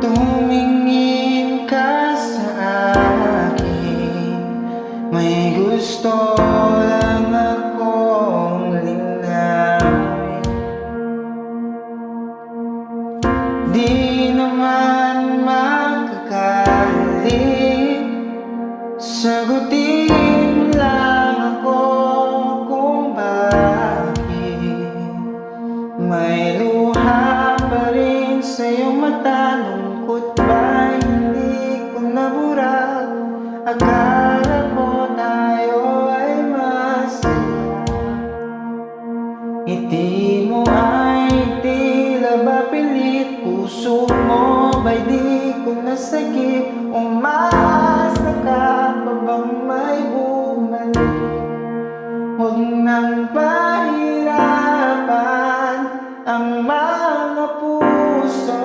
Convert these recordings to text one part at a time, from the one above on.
Tumingin ka sa akin, may gusto lang akong linawin. Di naman magkakali, sagutin lang ako kung bakit may luha pa rin sa iyong mata. Lungkot ba hindi ko nabura? Akala ko tayo ay masaya. Ngiti mo ay tila ba pilit, puso mo ba'y di ko nasakit? Umasa ka pa bang may bumalik? Huwag nang pahirapan ang mga puso,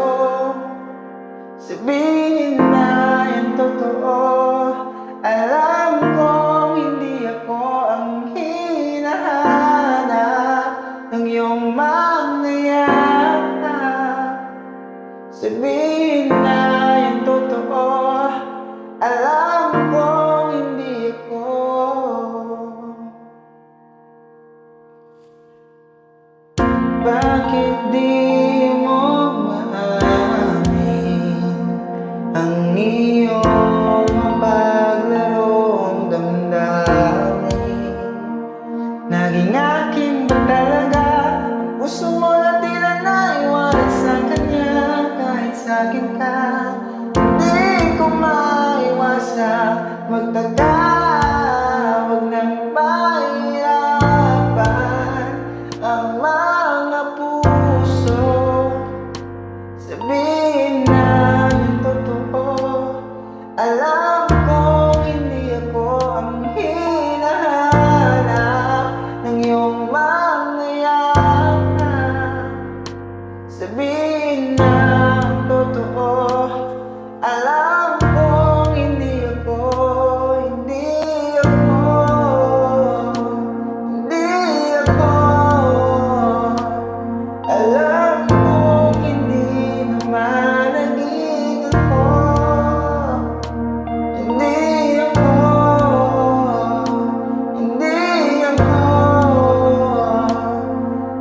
sabihin na yung totoo. Alam kong hindi ako ang hinahanap ng iyong mga yakap. Sabihin na yung totoo. Alam kong hindi ako. Bakit di mo maamin ang iyong mapaglarong damdamin? Naging akin ba talaga ang puso mo na tila naiwan sa kanya? Kahit sa'kin ka, hindi ko maiwasang magtaka. Huwag nang pahirapan ang mga puso, sabihin na yung totoo. Alam kong hindi ako ang hinahanap ng iyong mga yakap. Sabihin na yung totoo. Alam kong hindi ako, hindi ako, hindi ako. Alam kong hindi naman naging ako, hindi ako, hindi ako.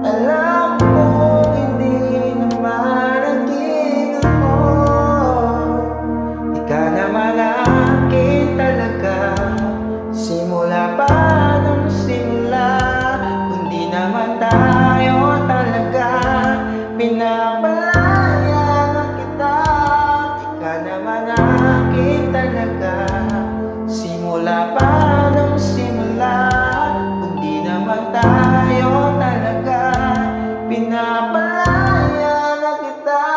Alam kong hindi naman naging ako. Di ka naman akin talaga, simula pa nung simula. Kundi naman tayo talaga, pinapalaya na kita. Di ka naman akin talaga, simula pa nung simula. Kundi naman tayo talaga, pinapalaya na kita.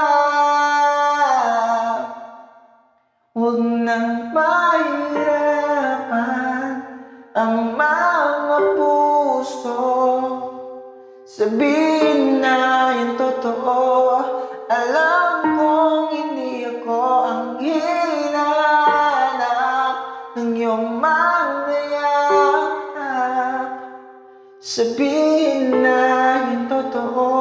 Huwag nang pahirapan ang mga puso, sabihin na yung totoo. Alam kong hindi ako ang hinahanap ng iyong mga yakap. Sabihin na yung totoo.